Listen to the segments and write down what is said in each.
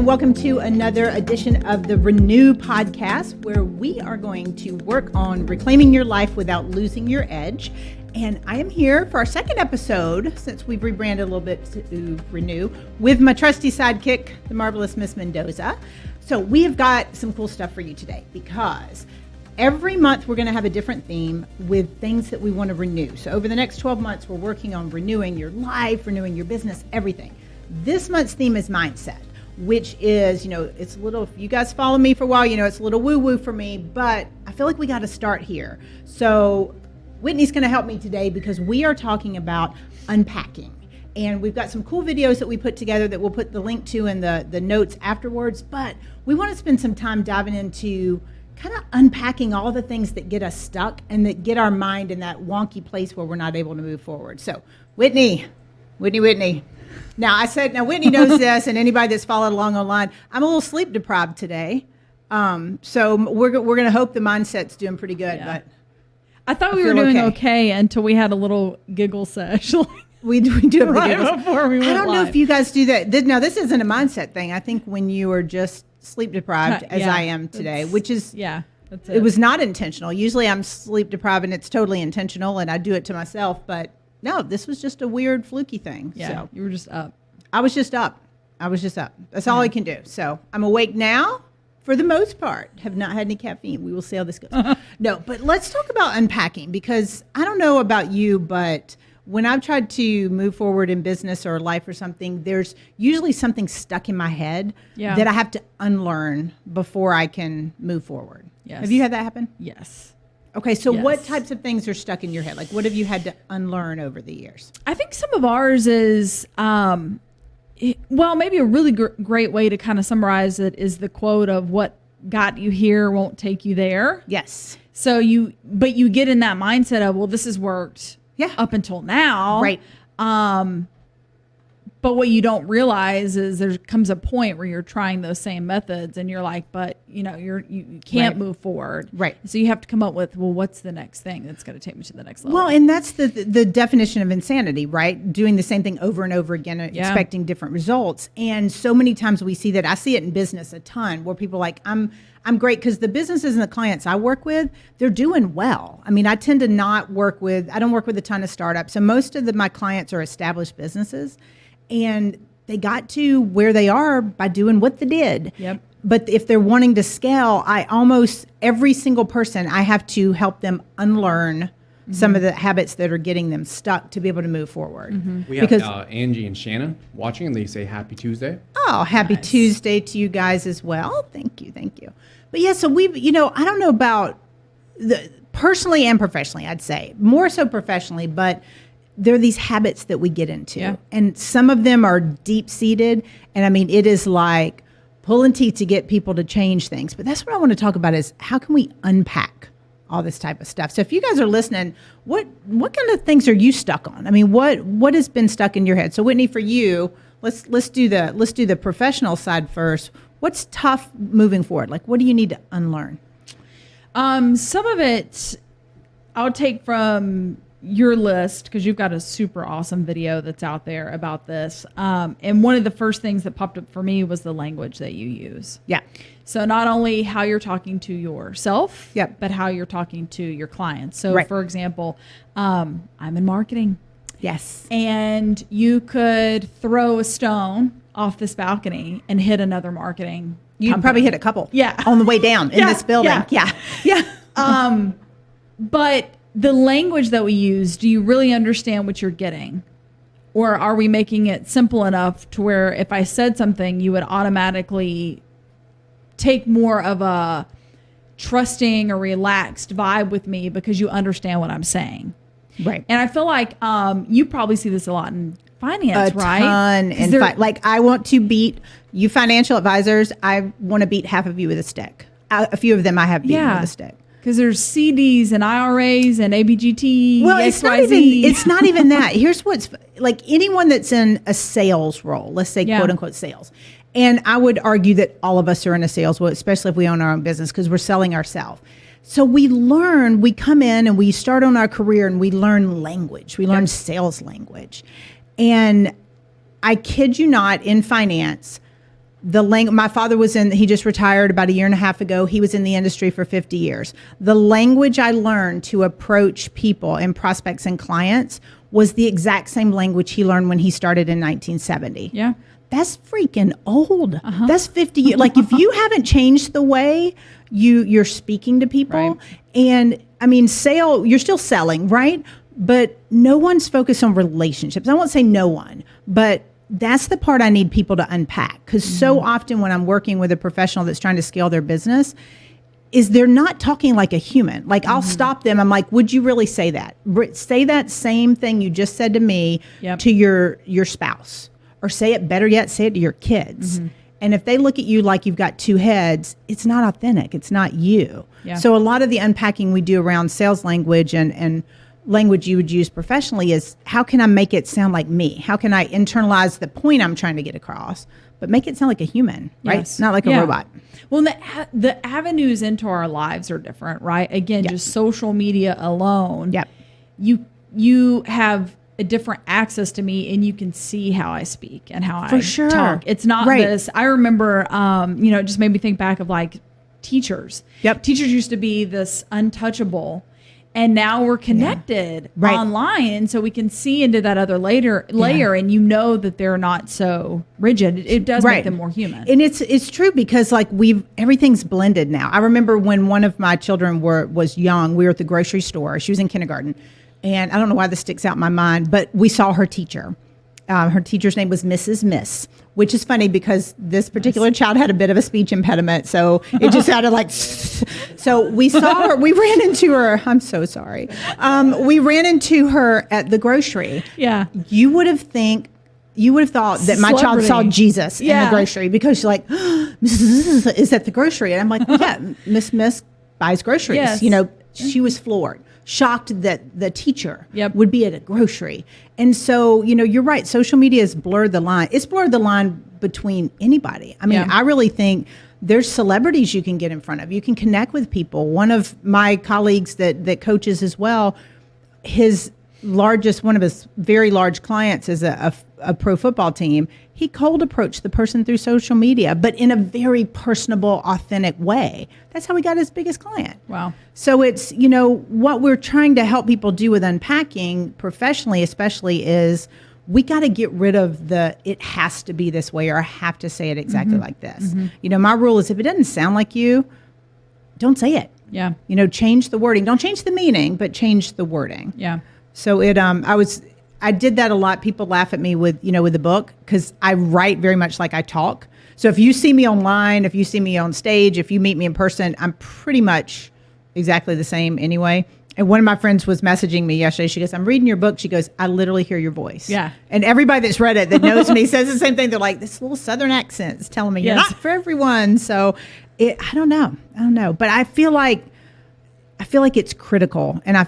and welcome to another edition of the Renew podcast, where we are going to work on reclaiming your life without losing your edge. And I am here for our second episode, since we've rebranded a little bit to Renew, with my trusty sidekick, the marvelous Miss Mendoza. So we have got some cool stuff for you today, because every month we're going to have a different theme with things that we want to renew. So over the next 12 months, we're working on renewing your life, renewing your business, everything. This month's theme is mindset, which is, it's a little, if you guys follow me for a while, it's a little woo-woo for me, but I feel like we got to start here. So Whitney's going to help me today, because we are talking about unpacking. And we've got some cool videos that we put together that we'll put the link to in the notes afterwards. But we want to spend some time diving into kind of unpacking all the things that get us stuck and that get our mind in that wonky place where we're not able to move forward. So Whitney. Now Whitney knows this, and anybody that's followed along online, I'm a little sleep deprived today. So we're going to hope the mindset's doing pretty good. Yeah. But I thought we were doing okay until we had a little giggle sesh. We do have right the before we went I don't live. know if you guys do that. Now, this isn't a mindset thing. I think when you are just sleep deprived, as I am today, which is, that's it was not intentional. Usually I'm sleep deprived and it's totally intentional and I do it to myself. But no, this was just a weird fluky thing. Yeah, so you were just up. I was just up. That's all I can do. So I'm awake now. For the most part, have not had any caffeine. We will see how this goes. No, but let's talk about unpacking, because I don't know about you, but when I've tried to move forward in business or life or something, there's usually something stuck in my head that I have to unlearn before I can move forward. Yes. Have you had that happen? Yes. Okay, so what types of things are stuck in your head? Like, what have you had to unlearn over the years? I think some of ours is, maybe a really great way to kind of summarize it is the quote of what got you here won't take you there. Yes. So you get in that mindset of, well, this has worked up until now. Right. But what you don't realize is there comes a point where you're trying those same methods and you're like, but you can't move forward. Right. So you have to come up with, well, what's the next thing that's going to take me to the next level? Well, and that's the definition of insanity, right? Doing the same thing over and over again, expecting different results. And so many times we see that. I see it in business a ton, where people are like, I'm great, because the businesses and the clients I work with, they're doing well. I mean, I tend to I don't work with a ton of startups. So most of my clients are established businesses. And they got to where they are by doing what they did. Yep. But if they're wanting to scale, every single person, I have to help them unlearn some of the habits that are getting them stuck to be able to move forward. Mm-hmm. We have Angie and Shannon watching, and they say Happy Tuesday. Oh, happy Tuesday to you guys as well. Thank you. But yeah, so I don't know about personally and professionally, I'd say. More so professionally, but there are these habits that we get into. Yeah. And some of them are deep-seated. And I mean, it is like pulling teeth to get people to change things. But that's what I want to talk about, is how can we unpack all this type of stuff? So if you guys are listening, what kind of things are you stuck on? I mean, what has been stuck in your head? So Whitney, for you, let's do the professional side first. What's tough moving forward? Like, what do you need to unlearn? Some of it I'll take from your list, because you've got a super awesome video that's out there about this. And one of the first things that popped up for me was the language that you use. Yeah. So not only how you're talking to yourself, but how you're talking to your clients. So for example, I'm in marketing. Yes. And you could throw a stone off this balcony and hit another marketing You'd probably hit a couple. Yeah. On the way down in this building. Yeah. But the language that we use, do you really understand what you're getting? Or are we making it simple enough to where if I said something, you would automatically take more of a trusting or relaxed vibe with me because you understand what I'm saying? Right. And I feel like you probably see this a lot in finance, right? A ton. Like, I want to beat you financial advisors. I want to beat half of you with a stick. A few of them I have beaten with a stick. Because there's CDs and IRAs and ABGT, well, XYZ. It's not even that. Here's what's like, anyone that's in a sales role, let's say quote unquote sales. And I would argue that all of us are in a sales role, especially if we own our own business, because we're selling ourselves. So we come in and we start on our career and we learn language. We learn sales language. And I kid you not, in finance, My father he just retired about a year and a half ago. He was in the industry for 50 years. The language I learned to approach people and prospects and clients was the exact same language he learned when he started in 1970. Yeah. That's freaking old. That's 50 years. Like if you haven't changed the way you're speaking to people, Right. and I mean, you're still selling, right? But no one's focused on relationships. I won't say no one, but that's the part I need people to unpack. Because so often when I'm working with a professional that's trying to scale their business, is they're not talking like a human. Like I'll stop them. I'm like, would you really say that? Say that same thing you just said to me to your spouse. Or say it, better yet, say it to your kids. And if they look at you like you've got two heads, it's not authentic. It's not you. Yeah. So a lot of the unpacking we do around sales language and language you would use professionally is how can I make it sound like me? How can I internalize the point I'm trying to get across, but make it sound like a human, right? Yes. Not like a robot. Well, the avenues into our lives are different, right? Again, just social media alone. Yep. You have a different access to me, and you can see how I speak and how I talk. It's not this. I remember, it just made me think back of like teachers. Yep. Teachers used to be this untouchable, and now we're connected online, so we can see into that other layer, and you know that they're not so rigid. It does make them more human. And it's true because like everything's blended now. I remember when one of my children was young, we were at the grocery store. She was in kindergarten. And I don't know why this sticks out in my mind, but we saw her teacher. Her teacher's name was Mrs. Miss, which is funny because this particular child had a bit of a speech impediment. So it just sounded like, so we saw her, we ran into her. I'm so sorry. We ran into her at the grocery. Yeah. You would have thought that my child saw Jesus in the grocery because she's like, Mrs. is at the grocery. And I'm like, well, yeah, Miss buys groceries. Yes. She was floored. Shocked that the teacher would be at a grocery. And so, you're right. Social media has blurred the line. It's blurred the line between anybody. I mean, I really think there's celebrities you can get in front of. You can connect with people. One of my colleagues that coaches as well, one of his very large clients is a pro football team. He cold approached the person through social media, but in a very personable, authentic way. That's how he got his biggest client. Wow. So it's, what we're trying to help people do with unpacking professionally, especially is we got to get rid of it has to be this way, or I have to say it exactly like this. My rule is if it doesn't sound like you, don't say it. Yeah. Change the wording. Don't change the meaning, but change the wording. Yeah. So I did that a lot. People laugh at me with the book because I write very much like I talk. So if you see me online, if you see me on stage, if you meet me in person, I'm pretty much exactly the same anyway. And one of my friends was messaging me yesterday. She goes, I'm reading your book. She goes, I literally hear your voice. Yeah. And everybody that's read it that knows me says the same thing. They're like, this little Southern accent is telling me you're not for everyone. So I don't know. But I feel like it's critical. And I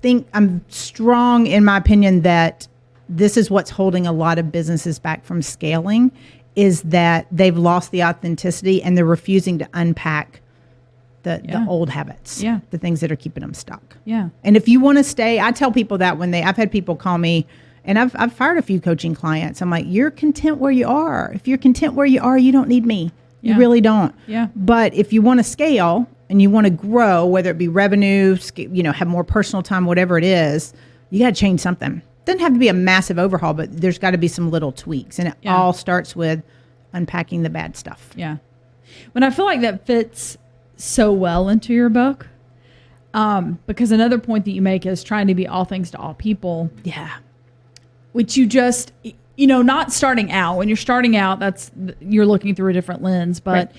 think I'm strong in my opinion that this is what's holding a lot of businesses back from scaling, is that they've lost the authenticity and they're refusing to unpack the old habits, the things that are keeping them stuck. Yeah. And if you want to stay, I tell people that I've had people call me, and I've fired a few coaching clients. I'm like, you're content where you are. If you're content where you are, you don't need me. You really don't. Yeah. But if you want to scale and you want to grow, whether it be revenue, have more personal time, whatever it is, you got to change something. Doesn't have to be a massive overhaul, but there's got to be some little tweaks. And it all starts with unpacking the bad stuff. Yeah. When I feel like that fits so well into your book, because another point that you make is trying to be all things to all people. Yeah. Which you just, not starting out. When you're starting out, you're looking through a different lens. But,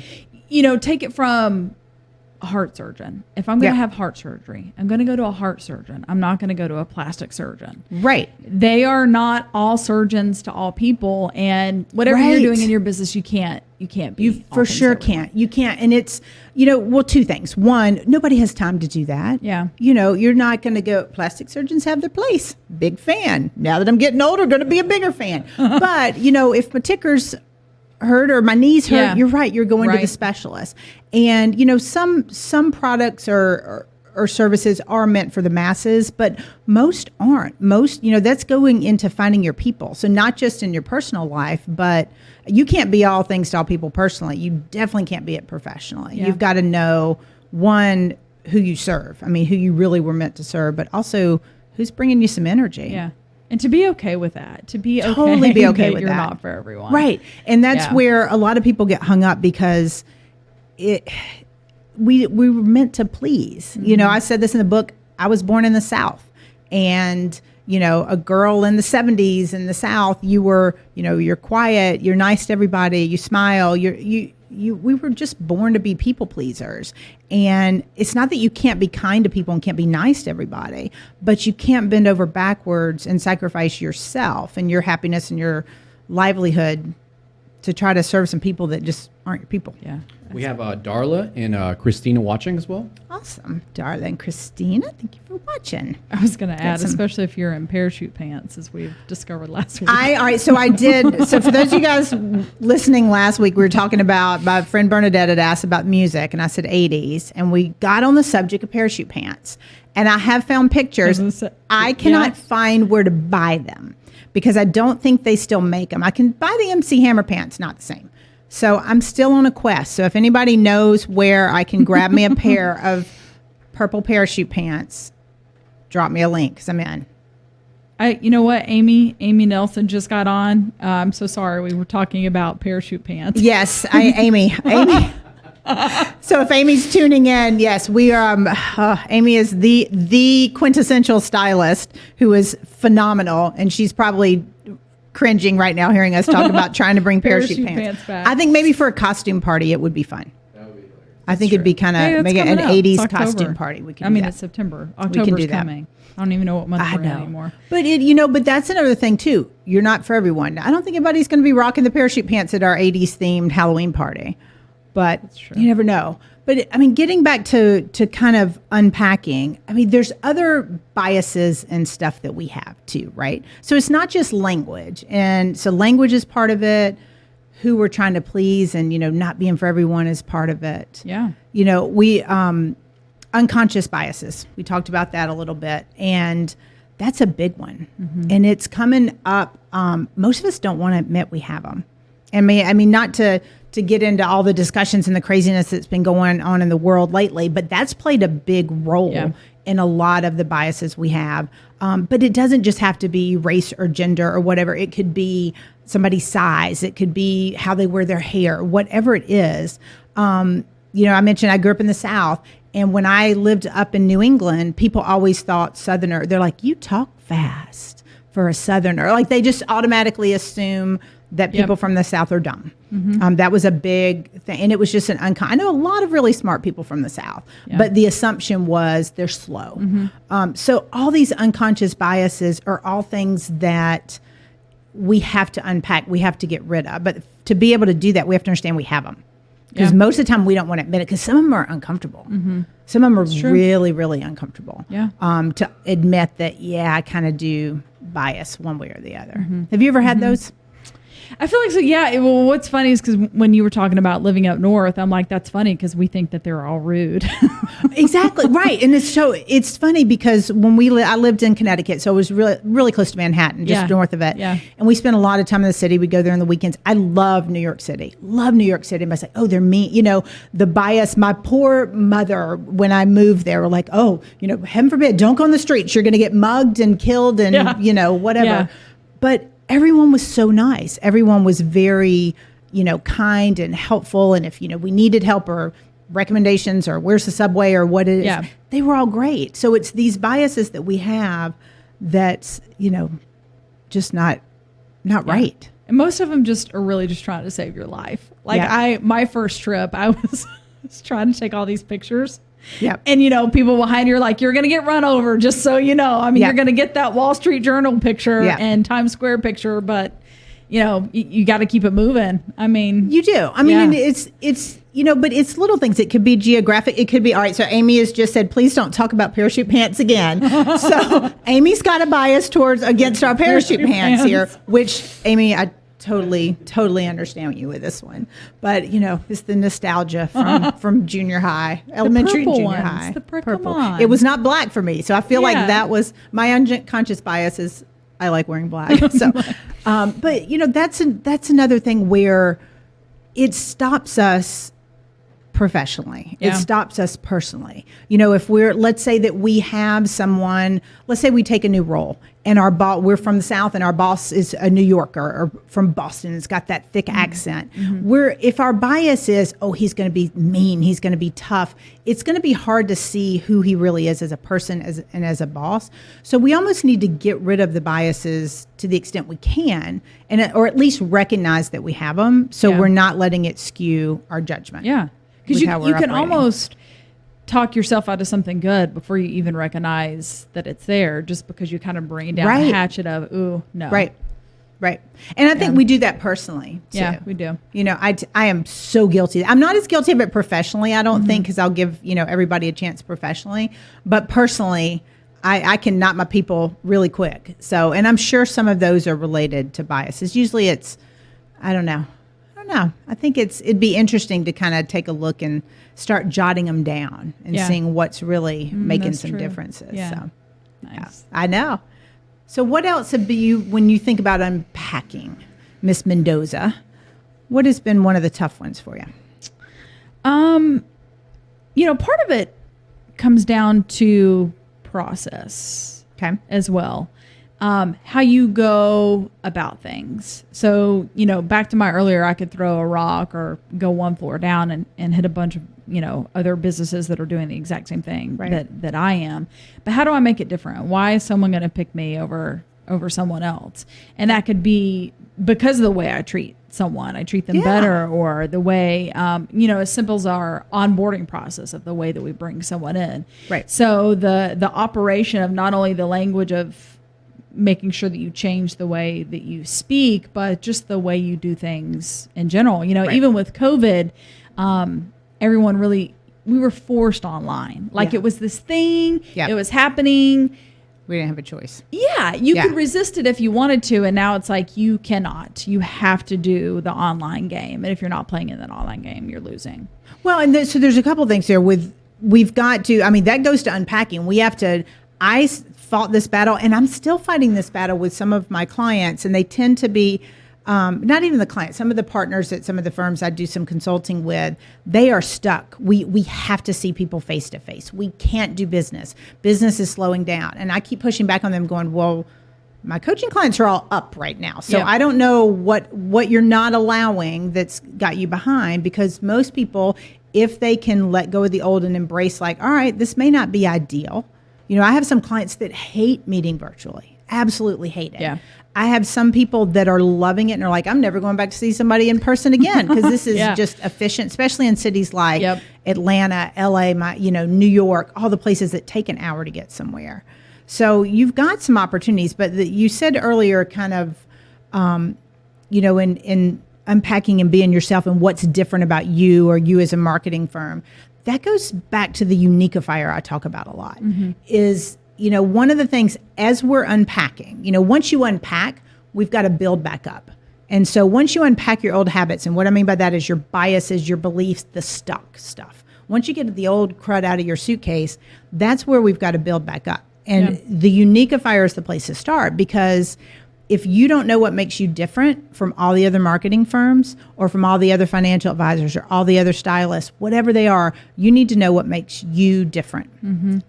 take it from a heart surgeon. If I'm going to have heart surgery, I'm going to go to a heart surgeon. I'm not going to go to a plastic surgeon. Right. They are not all surgeons to all people, and whatever you're doing in your business, you can't be. You for sure can't. You can't. And it's, two things. One, nobody has time to do that. Yeah. You're not going to go, plastic surgeons have their place. Big fan. Now that I'm getting older, going to be a bigger fan. But, if my tickers hurt or my knees hurt, you're right. You're going to the specialist. And, some products are or services are meant for the masses, but most aren't. Most, that's going into finding your people. So not just in your personal life, but you can't be all things to all people personally. You definitely can't be it professionally. Yeah. You've got to know, one, who you serve. I mean, who you really were meant to serve, but also who's bringing you some energy. Yeah. And to be okay with that, to be okay, totally be okay with you're that. Not for everyone. Right. And that's where a lot of people get hung up because we were meant to please. Mm-hmm. I said this in the book. I was born in the South, and a girl in the 70s in the South, you were, you're quiet, you're nice to everybody, you smile, we were just born to be people pleasers. And it's not that you can't be kind to people and can't be nice to everybody, but you can't bend over backwards and sacrifice yourself and your happiness and your livelihood to try to serve some people that just aren't your people. Yeah. We have Darla and Christina watching as well. Awesome. Darla and Christina, thank you for watching. I was going to add, especially if you're in parachute pants, as we've discovered last week. All right, so I did. So for those of you guys listening last week, we were talking about, my friend Bernadette had asked about music, and I said 80s, and we got on the subject of parachute pants. And I have found pictures. I cannot find where to buy them because I don't think they still make them. I can buy the MC Hammer pants, not the same. So I'm still on a quest. So if anybody knows where I can grab me a pair of purple parachute pants, drop me a link because I'm in. You know what? Amy Nelson just got on. I'm so sorry. We were talking about parachute pants. Yes, Amy. So if Amy's tuning in, yes, we are. Amy is the quintessential stylist who is phenomenal, and she's probably cringing right now hearing us talk about trying to bring parachute pants back. I think maybe for a costume party it would be fun. That would be hilarious. I think it'd be kind of make it an 80s costume party. We can. It's September. October's coming. I don't even know what month we're in anymore. But but that's another thing too. You're not for everyone. I don't think anybody's going to be rocking the parachute pants at our 80s themed Halloween party. But you never know. But getting back to kind of unpacking, there's other biases and stuff that we have too, right? So it's not just language. And so language is part of it. Who we're trying to please and, not being for everyone is part of it. Yeah. We, unconscious biases. We talked about that a little bit. And that's a big one. Mm-hmm. And it's coming up. Most of us don't want to admit we have them. Not to get into all the discussions and the craziness that's been going on in the world lately, but that's played a big role in a lot of the biases we have. But it doesn't just have to be race or gender or whatever. It could be somebody's size. It could be how they wear their hair, whatever it is. I mentioned I grew up in the South, and when I lived up in New England, people always thought Southerner. They're like, you talk fast for a Southerner. Like they just automatically assume that people from the South are dumb. Mm-hmm. That was a big thing. And it was just I know a lot of really smart people from the South, but the assumption was they're slow. Mm-hmm. So all these unconscious biases are all things that we have to unpack. We have to get rid of. But to be able to do that, we have to understand we have them. Because most of the time we don't want to admit it because some of them are uncomfortable. Mm-hmm. Some of them are really, really uncomfortable. Yeah. To admit that, I kind of do bias one way or the other. Mm-hmm. Have you ever had those? I feel like so. Yeah. Well, what's funny is because when you were talking about living up north, I'm like, that's funny because we think that they're all rude. Exactly right, and it's funny because when I lived in Connecticut, so it was really really close to Manhattan, just north of it. Yeah. And we spent a lot of time in the city. We'd go there on the weekends. I love New York City. Love New York City. And I was like, oh, they're mean. The bias. My poor mother, when I moved there, were like, oh, heaven forbid, don't go on the streets. You're going to get mugged and killed and whatever. Yeah. But everyone was so nice. Everyone was very, kind and helpful. And if, we needed help or recommendations or where's the subway or what it is, they were all great. So it's these biases that we have that's, just not right. And most of them just are really just trying to save your life. Like my first trip, I was trying to take all these pictures. Yeah. And, people behind you are like, you're going to get run over, just so you know. You're going to get that Wall Street Journal picture and Times Square picture, but, you got to keep it moving. You do. And it's but it's little things. It could be geographic. It could be, all right, so Amy has just said, please don't talk about parachute pants again. So Amy's got a bias against our parachute pants here, which, Amy, I totally understand you with this one. But, it's the nostalgia from junior high, elementary, purple junior ones, high. the purple. Come It was not black for me. So I feel like Yeah. that was my unconscious bias is I like wearing black. So, but, that's another thing where it stops us professionally. Yeah. It stops us personally. If let's say that we have someone, let's say we take a new role and we're from the South and our boss is a New Yorker or from Boston. It's got that thick accent. If our bias is, he's going to be mean, he's going to be tough, it's going to be hard to see who he really is as a person and as a boss. So we almost need to get rid of the biases to the extent we can, or at least recognize that we have them. So Yeah. we're not letting it skew our judgment. Yeah. Because with how you we're can operating. almost talk yourself out of something good before you even recognize that it's there, just because you kind of bring down Right. the hatchet of, ooh, no. Right. And I think we do that personally too. Yeah, we do. I am so guilty. I'm not as guilty of it professionally, I don't think, because I'll give, everybody a chance professionally. But personally, I can knock my people really quick. So, and I'm sure some of those are related to biases. Usually it's, I don't know. I think it'd be interesting to kind of take a look and start jotting them down and Yeah. seeing what's really making that's some true. differences. Yeah. So, Nice. I know. So what else have you, when you think about unpacking, Miss Mendoza, what has been one of the tough ones for you? Part of it comes down to process Okay. as well. How you go about things. So, back to my earlier, I could throw a rock or go one floor down and hit a bunch of, other businesses that are doing the exact same thing Right. that I am. But how do I make it different? Why is someone going to pick me over someone else? And that could be because of the way I treat someone. I treat them Yeah. better, or the way, as simple as our onboarding process of the way that we bring someone in. Right. So the operation of not only the language of making sure that you change the way that you speak, but just the way you do things in general. Right. Even with COVID, everyone we were forced online. Like Yeah. it was this thing, Yeah. it was happening. We didn't have a choice. Yeah, you Yeah. could resist it if you wanted to, and now it's like you cannot. You have to do the online game, and if you're not playing in that online game, you're losing. Well, and so there's a couple things there we've got to, that goes to unpacking. We have to, fought this battle and I'm still fighting this battle with some of my clients, and they tend to be, not even the clients, some of the partners at some of the firms I do some consulting with, they are stuck. We have to see people face to face. We can't do business. Business is slowing down. And I keep pushing back on them going, well, my coaching clients are all up right now. So Yeah. I don't know what you're not allowing that's got you behind, because most people, if they can let go of the old and embrace like, all right, this may not be ideal. I have some clients that hate meeting virtually, absolutely hate it. Yeah. I have some people that are loving it and are like, I'm never going back to see somebody in person again, because this is Yeah. just efficient, especially in cities like Yep. Atlanta, LA, New York, all the places that take an hour to get somewhere. So you've got some opportunities, but you said earlier kind of, in unpacking and being yourself and what's different about you or you as a marketing firm, that goes back to the uniqueifier I talk about a lot. Is, one of the things as we're unpacking, once you unpack, we've got to build back up. And so once you unpack your old habits, and what I mean by that is your biases, your beliefs, the stuck stuff. Once you get the old crud out of your suitcase, that's where we've got to build back up. And the uniqueifier is the place to start, because if you don't know what makes you different from all the other marketing firms or from all the other financial advisors or all the other stylists, whatever they are, you need to know what makes you different.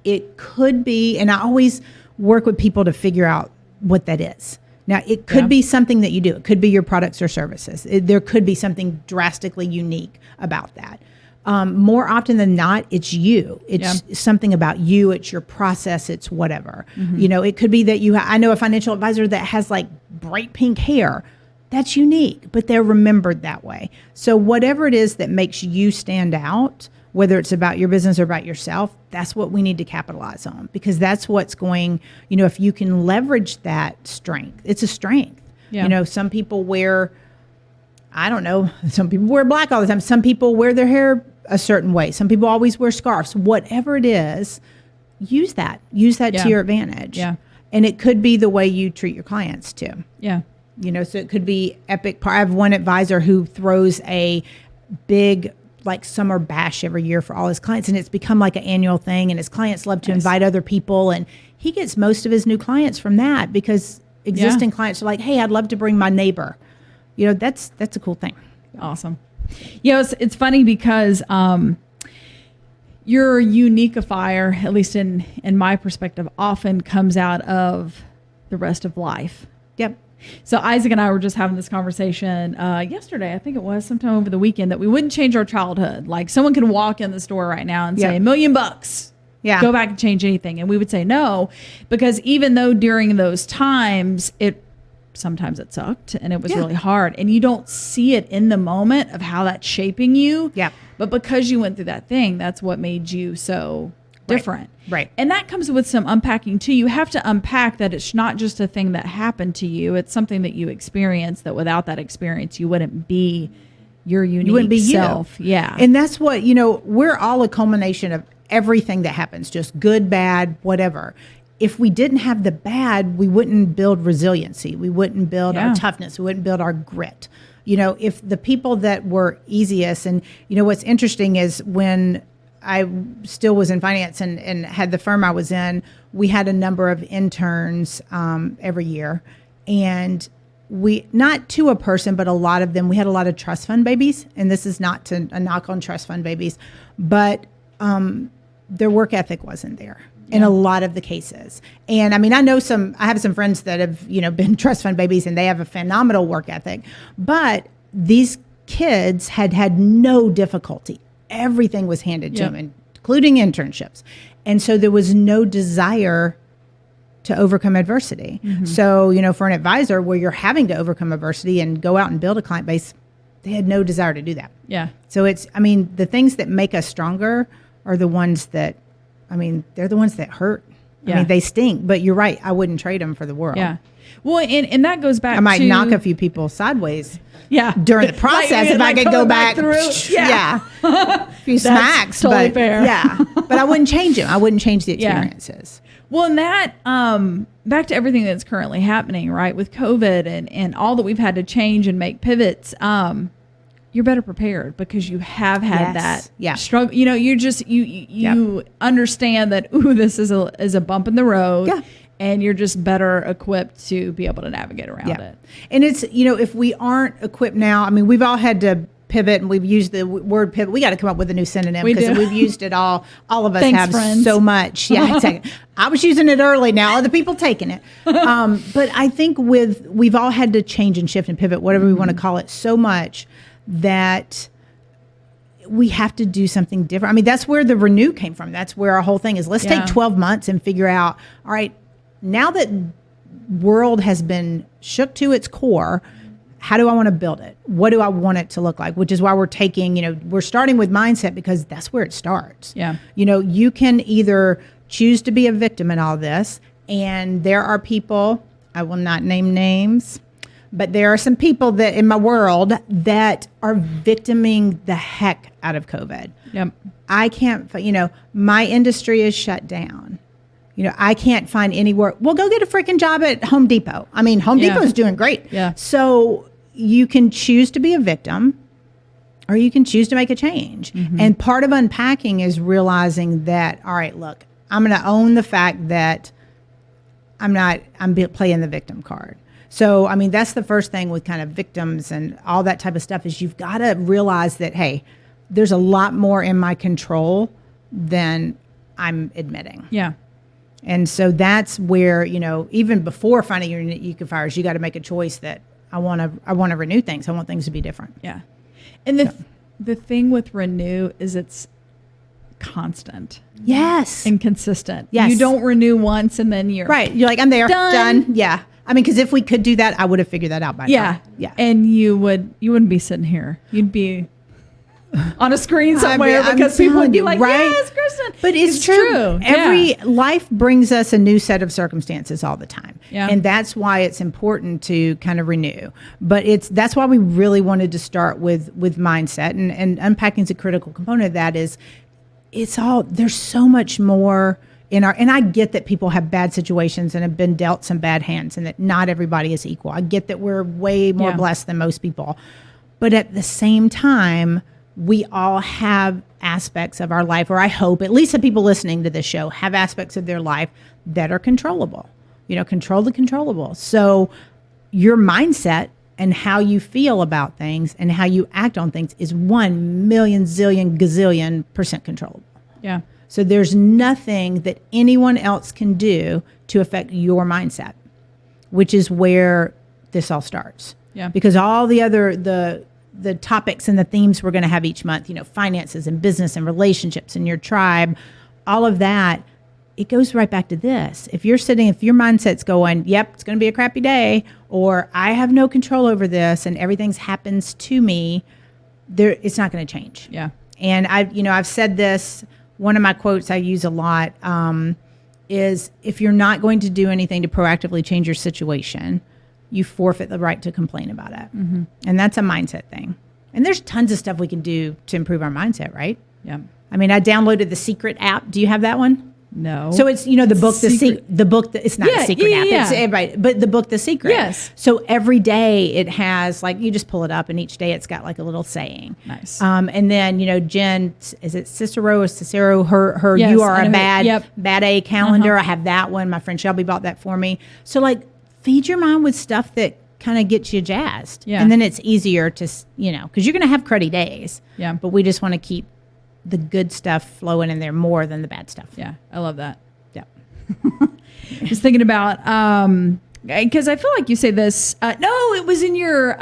It could be, and I always work with people to figure out what that is. Now, it could be something that you do. It could be your products or services. There could be something drastically unique about that. More often than not, it's you. It's something about you. It's your process. It's whatever. It could be that I know a financial advisor that has like bright pink hair. That's unique, but they're remembered that way. So whatever it is that makes you stand out, whether it's about your business or about yourself, that's what we need to capitalize on, because that's what's going, if you can leverage that strength, it's a strength. Yeah. Some people wear, I don't know, some people wear black all the time. Some people wear their hair a certain way. Some people always wear scarves. Whatever it is, use that Yeah. to your advantage. Yeah. And it could be the way you treat your clients too. Yeah. So it could be epic. I have one advisor who throws a big like summer bash every year for all his clients, and it's become like an annual thing, and his clients love to invite other people, and he gets most of his new clients from that because existing clients are like, hey, I'd love to bring my neighbor. That's a cool thing. Awesome. It's funny because your uniqueifier, at least in my perspective, often comes out of the rest of life. Yep. So Isaac and I were just having this conversation yesterday, I think it was sometime over the weekend, that we wouldn't change our childhood. Like someone could walk in the store right now and say $1 million. Yeah. Go back and change anything. And we would say no, because even though during those times sometimes it sucked and it was really hard, and you don't see it in the moment of how that's shaping you. Yeah. But because you went through that thing, that's what made you so different. Right. And that comes with some unpacking too. You have to unpack that it's not just a thing that happened to you. It's something that you experienced, that without that experience, you wouldn't be your unique self. You. Yeah. And that's what, we're all a culmination of everything that happens, just good, bad, whatever. If we didn't have the bad, we wouldn't build resiliency. We wouldn't build our toughness. We wouldn't build our grit. If the people that were easiest, and what's interesting is when I still was in finance and had the firm I was in, we had a number of interns every year, and we, not to a person, but a lot of them, we had a lot of trust fund babies, and this is not a knock on trust fund babies, but their work ethic wasn't there in a lot of the cases. And I mean, I have some friends that have, been trust fund babies, and they have a phenomenal work ethic, but these kids had no difficulty. Everything was handed to them, including internships. And so there was no desire to overcome adversity. Mm-hmm. So, for an advisor where you're having to overcome adversity and go out and build a client base, they had no desire to do that. Yeah. So the things that make us stronger are the ones that, they're the ones that hurt. Yeah. They stink, but you're right. I wouldn't trade them for the world. Yeah. Well, and that goes back to... I might knock a few people sideways. Yeah. During the process, if I could go back through. Yeah. A few smacks. Totally fair. Yeah. But I wouldn't change them. I wouldn't change the experiences. Yeah. Well, and that, back to everything that's currently happening, right, with COVID and all that we've had to change and make pivots, you're better prepared because you have had that struggle. You understand that, this is a bump in the road. Yeah. And you're just better equipped to be able to navigate around it. And it's, if we aren't equipped now, we've all had to pivot, and we've used the word pivot. We got to come up with a new synonym because we've used it all. All of us have friends. So much. Yeah, exactly. I was using it early. Now other people taking it. But I think we've all had to change and shift and pivot, whatever we want to call it, so much that we have to do something different. That's where the renew came from. That's where our whole thing is. Let's take 12 months and figure out, all right, now that world has been shook to its core, how do I want to build it? What do I want it to look like? Which is why we're taking, we're starting with mindset, because that's where it starts. Yeah. You can either choose to be a victim in all this, and there are people, I will not name names, but there are some people that in my world that are victiming the heck out of COVID. Yep. I can't, my industry is shut down. I can't find any work. Well, go get a freaking job at Home Depot. Home Depot is doing great. Yeah. So you can choose to be a victim, or you can choose to make a change. Mm-hmm. And part of unpacking is realizing that, all right, look, I'm going to own the fact that I'm playing the victim card. So, that's the first thing with kind of victims and all that type of stuff, is you've got to realize that, hey, there's a lot more in my control than I'm admitting. Yeah. And so that's where, even before finding your unique-ifiers, you got to make a choice that I want to renew things. I want things to be different. Yeah. And the thing with renew is it's constant. Yes. And consistent. Yes. You don't renew once and then you're right. You're like, I'm there. Done. Yeah. Because if we could do that, I would have figured that out by now. Yeah. And you wouldn't be sitting here. You'd be on a screen somewhere because people would be like, right? Yes, Kristen. But it's true. Every life brings us a new set of circumstances all the time. Yeah. And that's why it's important to kind of renew. But that's why we really wanted to start with mindset, and unpacking is a critical component of that. There's so much more and I get that people have bad situations and have been dealt some bad hands, and that not everybody is equal. I get that we're way more blessed than most people. But at the same time, we all have aspects of our life, or I hope at least the people listening to this show have aspects of their life that are controllable. Control the controllable. So your mindset and how you feel about things and how you act on things is 1,000,000 zillion gazillion % controllable. Yeah. So there's nothing that anyone else can do to affect your mindset, which is where this all starts. Yeah. Because all the other, the topics and the themes we're going to have each month, finances and business and relationships and your tribe, all of that, it goes right back to this. If your mindset's going, yep, it's going to be a crappy day, or I have no control over this and everything happens to me, it's not going to change. Yeah. And I've said this, one of my quotes I use a lot is, if you're not going to do anything to proactively change your situation, you forfeit the right to complain about it. Mm-hmm. And that's a mindset thing. And there's tons of stuff we can do to improve our mindset, right? Yeah. I mean, I downloaded the Secret app. Do you have that one? No. So it's, the book, it's not a secret app. Yeah. It's everybody, but the book, The Secret. Yes. So every day it has, you just pull it up and each day it's got a little saying. Nice. And then, Jen, is it Cicero or Cicero? Her Yes, You Are I a know. Bad A calendar. I have that one. My friend Shelby bought that for me. So feed your mind with stuff that kind of gets you jazzed. Yeah. And then it's easier to, because you're going to have cruddy days. Yeah. But we just want to keep the good stuff flowing in there more than the bad stuff. Yeah. I love that. Yeah. Just thinking about, because I feel like you say this, no, it was in your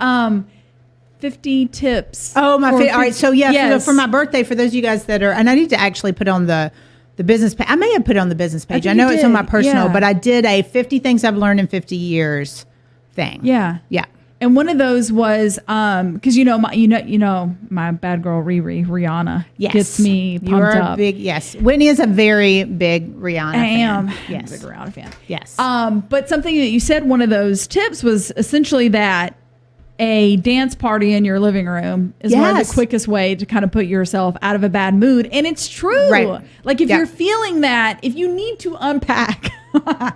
50 tips. Oh, my favorite. All right. So, yes. for my birthday, for those of you guys that are, and I need to actually put on the business page. I may have put it on the business page. I know it's on my personal, but I did a 50 things I've learned in 50 years thing. Yeah. Yeah. And one of those was because my bad girl Rihanna gets me pumped up. Whitney is a very big Rihanna fan. I am. Yes. I'm a big Rihanna fan. Yes. But something that you said, one of those tips was essentially that a dance party in your living room is one of the quickest way to kind of put yourself out of a bad mood. And it's true. Right. If you're feeling that, if you need to unpack,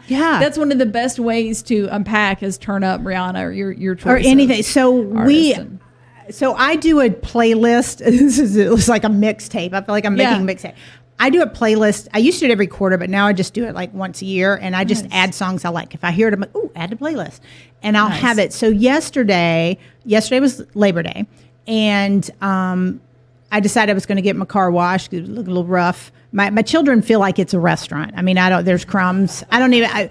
that's one of the best ways to unpack is turn up Rihanna or your choice. Or anything. So I do a playlist. It was like a mixtape. I feel like I'm making a mixtape. I do a playlist. I used to do it every quarter, but now I just do it once a year, and I just add songs I like. If I hear it, I'm like, ooh, add to playlist. And I'll have it. So yesterday was Labor Day, and I decided I was going to get my car washed. It looked a little rough. My children feel like it's a restaurant. I mean, there's crumbs. I don't even,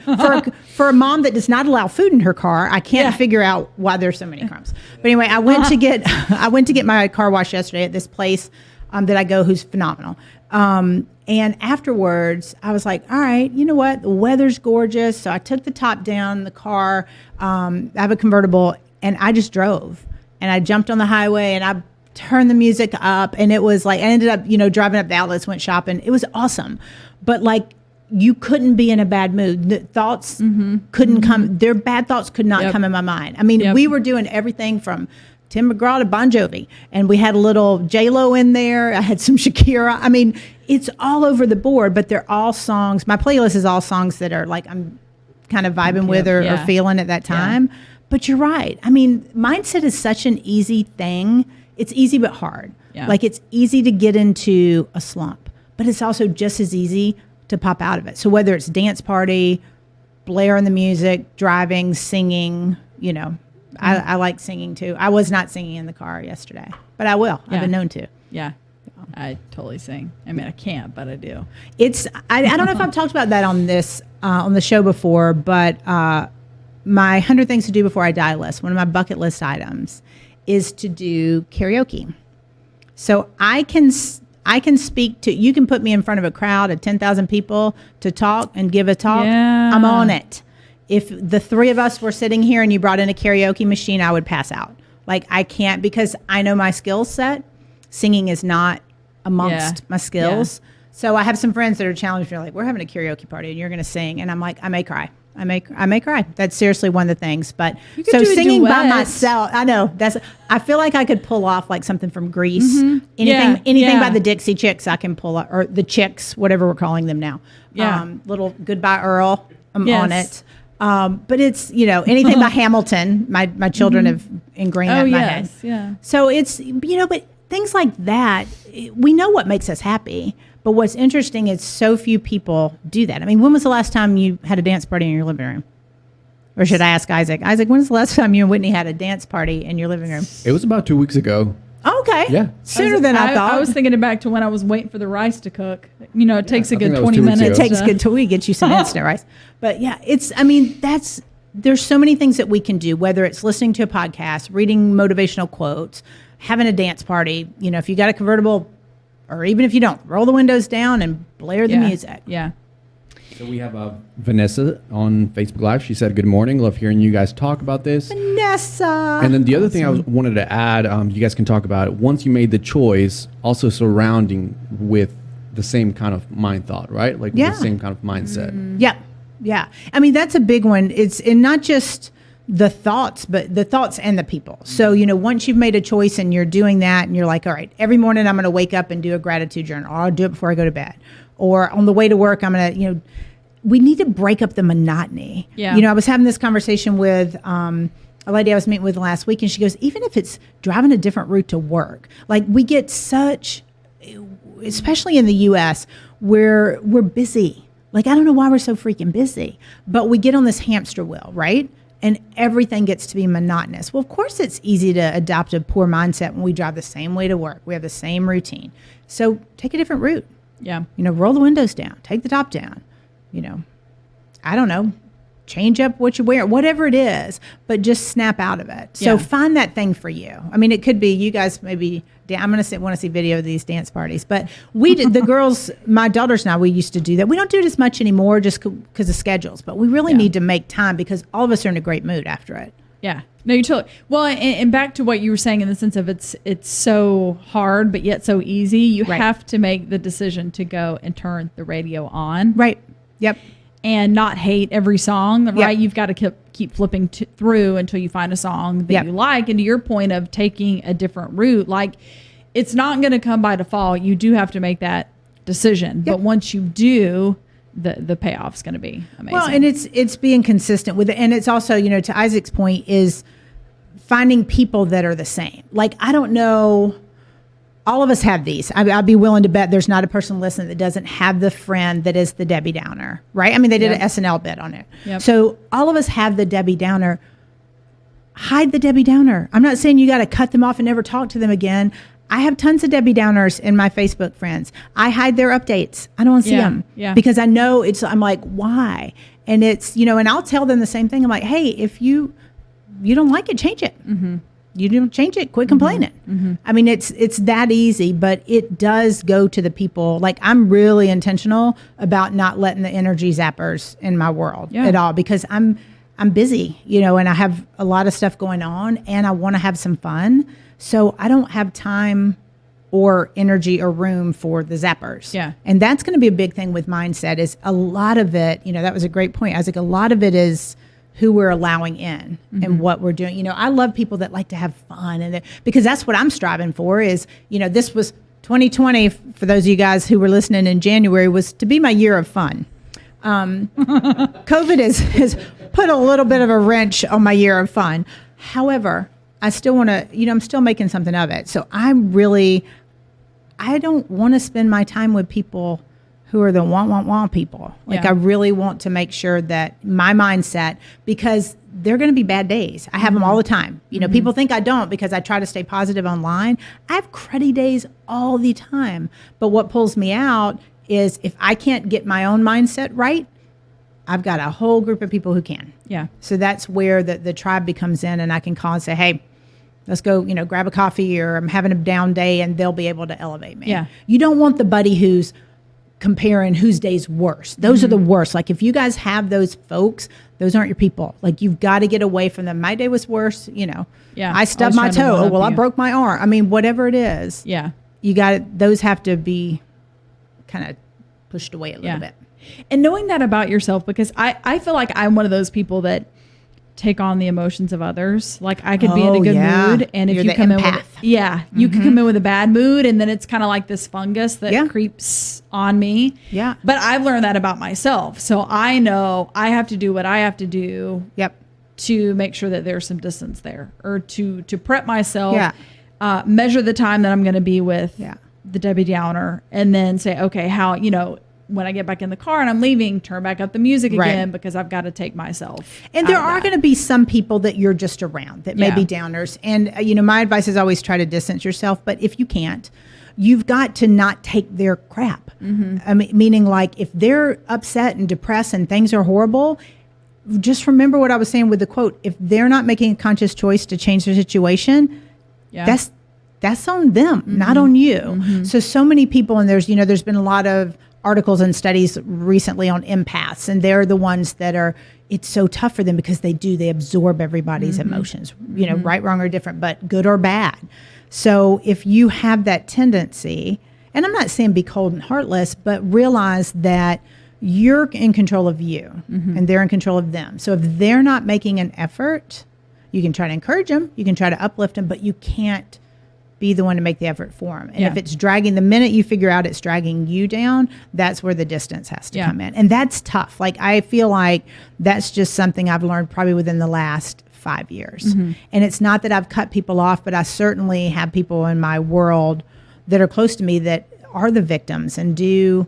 for a mom that does not allow food in her car, I can't figure out why there's so many crumbs. But anyway, I went to get my car washed yesterday at this place that I go, who's phenomenal. And afterwards, I was like, all right, you know what? The weather's gorgeous. So I took the top down, the car. I have a convertible, and I just drove. And I jumped on the highway, and I turned the music up. And it was I ended up, driving up the outlets, went shopping. It was awesome. But you couldn't be in a bad mood. The thoughts couldn't come. Their bad thoughts could not come in my mind. I mean, we were doing everything from Tim McGraw to Bon Jovi, and we had a little J-Lo in there. I had some Shakira. I mean, it's all over the board, but they're all songs. My playlist is all songs that are I'm kind of vibing with or feeling at that time. Yeah. But you're right. I mean, mindset is such an easy thing. It's easy but hard. Yeah. It's easy to get into a slump, but it's also just as easy to pop out of it. So whether it's dance party, blaring the music, driving, singing, I like singing too. I was not singing in the car yesterday, but I will. Yeah. I've been known to. Yeah. I totally sing. I mean, I can't, but I do. I don't know if I've talked about that on the show before, but my 100 things to do before I die list, one of my bucket list items is to do karaoke. So I can speak to, you can put me in front of a crowd of 10,000 people to talk and give a talk. Yeah. I'm on it. If the three of us were sitting here and you brought in a karaoke machine, I would pass out. I can't, because I know my skill set. Singing is not amongst my skills. Yeah. So I have some friends that are challenged me, we're having a karaoke party and you're going to sing. And I'm like, I may cry. I may cry. That's seriously one of the things. But You could so do a singing by duet. myself, I know I feel like I could pull off like something from Grease. Anything Yeah. by the Dixie Chicks I can pull up, or the Chicks, whatever we're calling them now. Yeah. Little Goodbye Earl, I'm on Yes. it. But it's, anything by Hamilton, my children have ingrained that in my head. Yeah. So it's, but things like that, we know what makes us happy. But what's interesting is so few people do that. I mean, when was the last time you had a dance party in your living room? Or should I ask Isaac? Isaac, when was the last time you and Whitney had a dance party in your living room? It was about 2 weeks ago. Okay. Yeah. Sooner than I thought. I was thinking back to when I was waiting for the rice to cook. It takes a I good think that was 20 2 weeks minutes. ago. It takes good till we get you some instant rice. But yeah, there's so many things that we can do, whether it's listening to a podcast, reading motivational quotes, having a dance party. If you got a convertible, or even if you don't, roll the windows down and blare the music. Yeah. So we have Vanessa on Facebook Live. She said, "Good morning. Love hearing you guys talk about this." Vanessa. And then the other thing I wanted to add, you guys can talk about it. Once you made the choice, also surrounding with the same kind of mind thought, right? Like with the same kind of mindset. Yeah. Yeah. I mean, that's a big one. It's not just the thoughts, but the thoughts and the people. So, once you've made a choice and you're doing that and you're like, all right, every morning I'm going to wake up and do a gratitude journal, or I'll do it before I go to bed, or on the way to work, I'm going to, we need to break up the monotony. Yeah. I was having this conversation with a lady I was meeting with last week, and she goes, even if it's driving a different route to work, like we get such, especially in the US, where we're busy. Like, I don't know why we're so freaking busy, but we get on this hamster wheel, right? And everything gets to be monotonous. Well, of course, it's easy to adopt a poor mindset when we drive the same way to work. We have the same routine. So take a different route. Yeah. Roll the windows down, take the top down, I don't know, change up what you wear, whatever it is, but just snap out of it. So Yeah. find that thing for you. I mean, it could be you guys maybe, I'm going to want to see video of these dance parties, but we did, the girls, my daughters and I, we used to do that. We don't do it as much anymore just because of schedules, but we really need to make time because all of us are in a great mood after it. Yeah. No, you totally. Well, and back to what you were saying in the sense of it's so hard, but yet so easy. You have to make the decision to go and turn the radio on. Right. Yep. And not hate every song, right? Yep. You've got to keep flipping through until you find a song that you like. And to your point of taking a different route, like it's not going to come by default. You do have to make that decision. But once you do, the payoff's going to be amazing. Well, and it's being consistent with it. And it's also, to Isaac's point, is finding people that are the same. Like, I don't know, all of us have these. I'd be willing to bet there's not a person listening that doesn't have the friend that is the Debbie Downer, right? I mean, they did an SNL bit on it. Yep. So all of us have the Debbie Downer. Hide the Debbie Downer. I'm not saying you got to cut them off and never talk to them again. I have tons of Debbie Downers in my Facebook friends. I hide their updates. I don't want to see them because I know I'm like, why? And it's, and I'll tell them the same thing. I'm like, hey, if you don't like it, change it. Mm-hmm. You don't change it, quit complaining. Mm-hmm. I mean, it's that easy, but it does go to the people. Like, I'm really intentional about not letting the energy zappers in my world at all because I'm busy, and I have a lot of stuff going on and I want to have some fun. So I don't have time or energy or room for the zappers. Yeah. And that's going to be a big thing with mindset is a lot of it, that was a great point, Isaac. A lot of it is who we're allowing in and what we're doing. I love people that like to have fun and because that's what I'm striving for is, this was 2020 for those of you guys who were listening in January was to be my year of fun. COVID has put a little bit of a wrench on my year of fun. However, I still want to, I'm still making something of it. So I don't want to spend my time with people who are the want people. Like I really want to make sure that my mindset, because they're going to be bad days. I have them all the time. People think I don't because I try to stay positive online. I have cruddy days all the time. But what pulls me out is if I can't get my own mindset right, I've got a whole group of people who can. Yeah. So that's where the tribe becomes in, and I can call and say, hey, let's go, grab a coffee, or I'm having a down day, and they'll be able to elevate me. Yeah. You don't want the buddy who's comparing whose day's worse. Those are the worst. Like if you guys have those folks, those aren't your people. Like you've got to get away from them. My day was worse, Yeah. I stubbed my toe. Oh, well, I broke my arm. I mean, whatever it is. Yeah. You got those have to be kind of pushed away a little bit. And knowing that about yourself, because I feel like I'm one of those people that take on the emotions of others. Like I could be in a good mood, and if You're you the come empath. you can come in with a bad mood, and then it's kind of like this fungus that creeps on me. Yeah. But I've learned that about myself. So I know I have to do what I have to do to make sure that there's some distance there, or to prep myself, measure the time that I'm going to be with the Debbie Downer, and then say, okay, how, when I get back in the car and I'm leaving, turn back up the music again, because I've got to take myself. And there are going to be some people that you're just around that may be downers. And, my advice is always try to distance yourself. But if you can't, you've got to not take their crap. I mean, meaning like if they're upset and depressed and things are horrible, just remember what I was saying with the quote. If they're not making a conscious choice to change their situation, that's on them, not on you. So many people, and there's been a lot of articles and studies recently on empaths, and they're the ones that it's so tough for them because they absorb everybody's emotions, right, wrong, or different, but good or bad. So if you have that tendency, and I'm not saying be cold and heartless, but realize that you're in control of you and they're in control of them. So if they're not making an effort, you can try to encourage them, you can try to uplift them, but you can't be the one to make the effort for them. And if it's dragging, the minute you figure out it's dragging you down, that's where the distance has to come in. And that's tough. Like, I feel like that's just something I've learned probably within the last 5 years. And it's not that I've cut people off, but I certainly have people in my world that are close to me that are the victims and are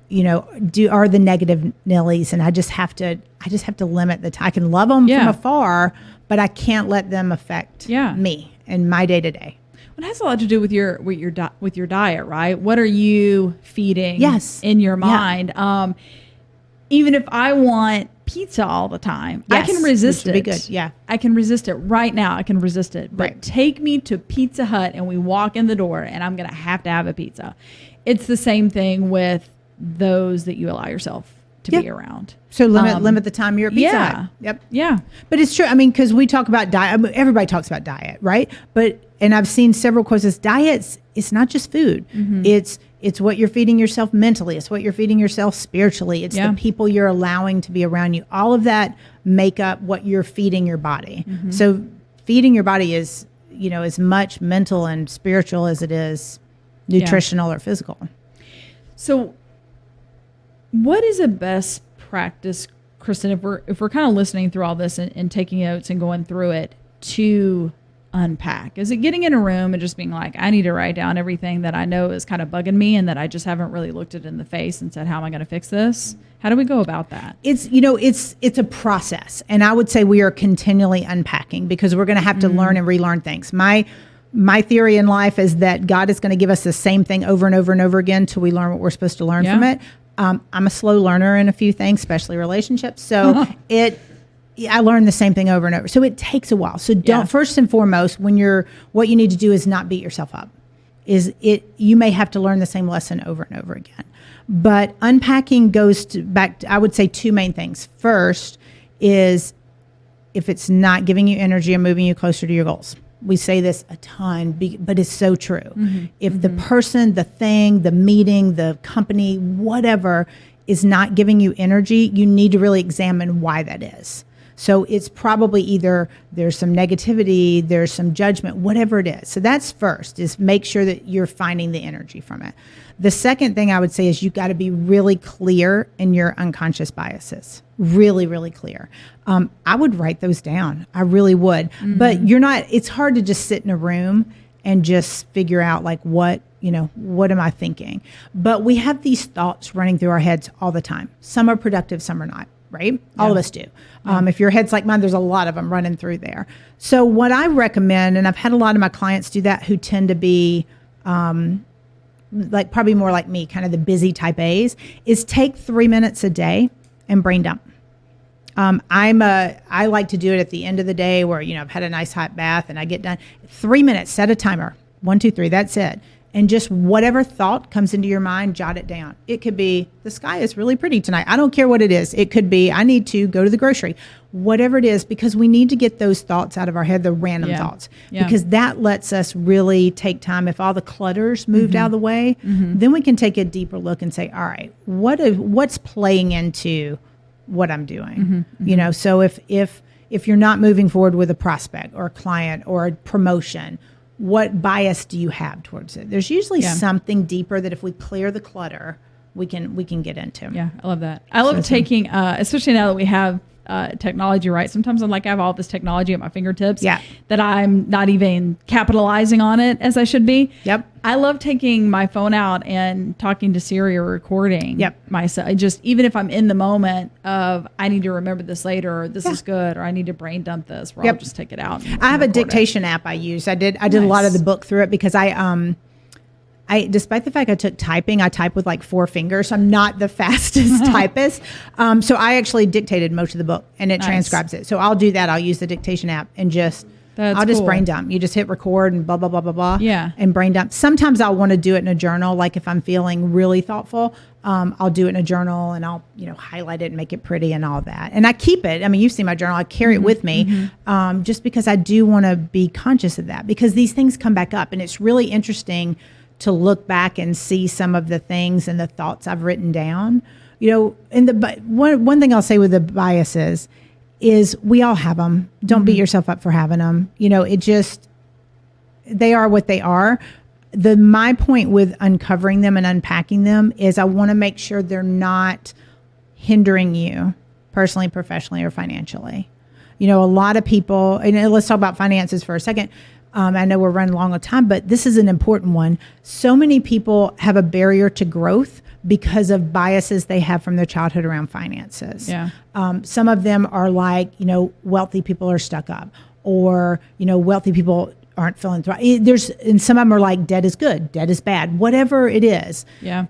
the negative Nellies. And I just have to limit the time. I can love them from afar, but I can't let them affect me and my day to day. It has a lot to do with your diet, right? What are you feeding in your mind? Even if I want pizza all the time, I can resist it. Be good. Yeah, I can resist it right now. I can resist it. But take me to Pizza Hut and we walk in the door and I'm going to have a pizza. It's the same thing with those that you allow yourself to be around. So limit the time you're at Pizza Hut. Yep. Yeah. But it's true. I mean, because we talk about diet. I mean, everybody talks about diet, right? And I've seen several quotes. Diets, it's not just food. It's what you're feeding yourself mentally. It's what you're feeding yourself spiritually. It's the people you're allowing to be around you. All of that make up what you're feeding your body. So feeding your body is, as much mental and spiritual as it is nutritional or physical. So what is a best practice, Kristen, if we're kind of listening through all this and taking notes and going through it, to unpack? Is it getting in a room and just being like, I need to write down everything that I know is kind of bugging me and that I just haven't really looked it in the face and said, how am I going to fix this? How do we go about that? It's a process. And I would say we are continually unpacking because we're going to have to learn and relearn things. My theory in life is that God is going to give us the same thing over and over and over again till we learn what we're supposed to learn from it. I'm a slow learner in a few things, especially relationships. So I learn the same thing over and over. So it takes a while. So first and foremost, what you need to do is not beat yourself up. You may have to learn the same lesson over and over again. But unpacking goes back to, I would say, two main things. First is if it's not giving you energy and moving you closer to your goals. We say this a ton, but it's so true. If the person, the thing, the meeting, the company, whatever is not giving you energy, you need to really examine why that is. So it's probably either there's some negativity, there's some judgment, whatever it is. So that's first, is make sure that you're finding the energy from it. The second thing I would say is you got to be really clear in your unconscious biases. Really, really clear. I would write those down. I really would. But it's hard to just sit in a room and just figure out like what am I thinking? But we have these thoughts running through our heads all the time. Some are productive, some are not, right? All of us do. If your head's like mine, there's a lot of them running through there. So what I recommend, and I've had a lot of my clients do that who tend to be like probably more like me, kind of the busy type A's, is take 3 minutes a day and brain dump. I like to do it at the end of the day where, I've had a nice hot bath and I get done. 3 minutes, set a timer. 1, 2, 3, that's it. And just whatever thought comes into your mind, jot it down. It could be, the sky is really pretty tonight. I don't care what it is. It could be, I need to go to the grocery. Whatever it is, because we need to get those thoughts out of our head, the random thoughts. Yeah. Because that lets us really take time. If all the clutter's moved out of the way, then we can take a deeper look and say, all right, what's playing into what I'm doing? You know, so if you're not moving forward with a prospect or a client or a promotion, what bias do you have towards it? There's usually something deeper that if we clear the clutter, we can get into. Yeah, I love that. I love taking, especially now that we have technology, right? Sometimes I'm like, I have all this technology at my fingertips that I'm not even capitalizing on it as I should be. Yep. I love taking my phone out and talking to Siri or recording myself. Even if I'm in the moment of, I need to remember this later, or this is good, or I need to brain dump this, where I'll just take it out. I have a dictation app I use. I did a lot of the book through it because I despite the fact I took typing, I type with like 4 fingers. I'm not the fastest typist. So I actually dictated most of the book and it transcribes it. So I'll do that. I'll use the dictation app and I'll just brain dump. You just hit record and blah, blah, blah, blah, blah. Yeah. And brain dump. Sometimes I'll want to do it in a journal. Like if I'm feeling really thoughtful, I'll do it in a journal and I'll, highlight it and make it pretty and all that. And I keep it. I mean, you've seen my journal. I carry it with me just because I do want to be conscious of that, because these things come back up and it's really interesting to look back and see some of the things and the thoughts I've written down. One thing I'll say with the biases is we all have them. Don't beat yourself up for having them. They are what they are. My point with uncovering them and unpacking them is I want to make sure they're not hindering you personally, professionally, or financially. A lot of people, and let's talk about finances for a second. I know we're running long on time, but this is an important one. So many people have a barrier to growth because of biases they have from their childhood around finances. Yeah. Some of them are like, wealthy people are stuck up, or, wealthy people aren't feeling and some of them are like, debt is good, debt is bad, whatever it is. Yeah.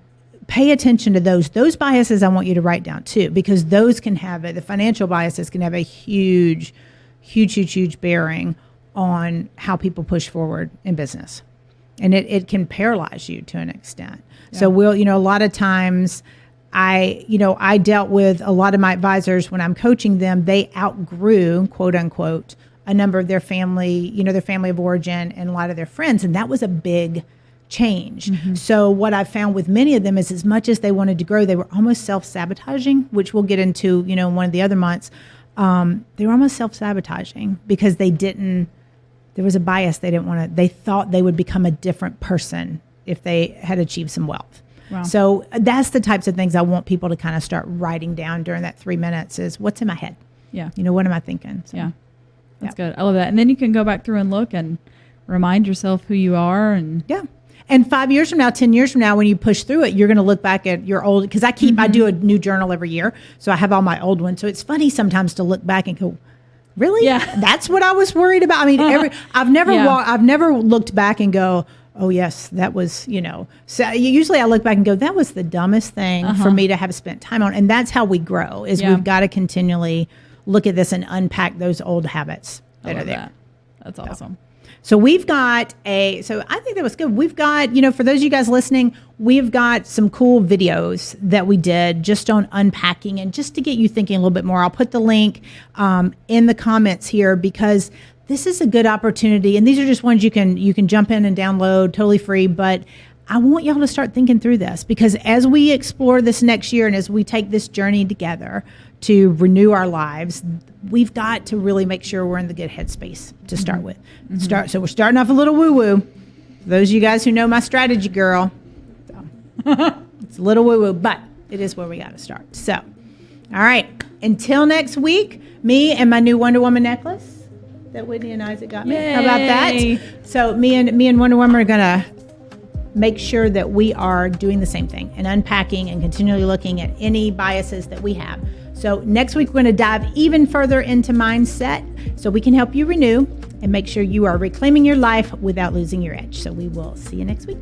Pay attention to those biases. I want you to write down too, because those can have the financial biases can have a huge bearing on how people push forward in business. And it can paralyze you to an extent. Yeah. So a lot of times I dealt with a lot of my advisors when I'm coaching them, they outgrew, quote unquote, a number of their family, their family of origin and a lot of their friends. And that was a big change. So what I found with many of them is as much as they wanted to grow, they were almost self-sabotaging, which we'll get into, one of the other months. They were almost self-sabotaging because there was a bias. They thought they would become a different person if they had achieved some wealth. Wow. So that's the types of things I want people to kind of start writing down during that 3 minutes is what's in my head. Yeah. What am I thinking? So, yeah. That's good. I love that. And then you can go back through and look and remind yourself who you are. And 5 years from now, 10 years from now, when you push through it, you're going to look back at your old, because I do a new journal every year. So I have all my old ones. So it's funny sometimes to look back and go, really? Yeah. That's what I was worried about. I mean, I've never looked back and go, oh yes, that was, so usually I look back and go, that was the dumbest thing for me to have spent time on. And that's how we grow is we've got to continually look at this and unpack those old habits that are there. That's awesome. So we've got so I think that was good. We've got, for those of you guys listening, we've got some cool videos that we did just on unpacking and just to get you thinking a little bit more. I'll put the link in the comments here because this is a good opportunity. And these are just ones you can jump in and download totally free. But I want y'all to start thinking through this because as we explore this next year and as we take this journey together to renew our lives, we've got to really make sure we're in the good headspace to start with. So we're starting off a little woo-woo. For those of you guys who know my strategy girl, so it's a little woo-woo, but it is where we got to start. So, all right, until next week, me and my new Wonder Woman necklace that Whitney and Isaac got me. Yay. How about that? So me and Wonder Woman are going to make sure that we are doing the same thing and unpacking and continually looking at any biases that we have. So next week, we're going to dive even further into mindset so we can help you renew and make sure you are reclaiming your life without losing your edge. So we will see you next week.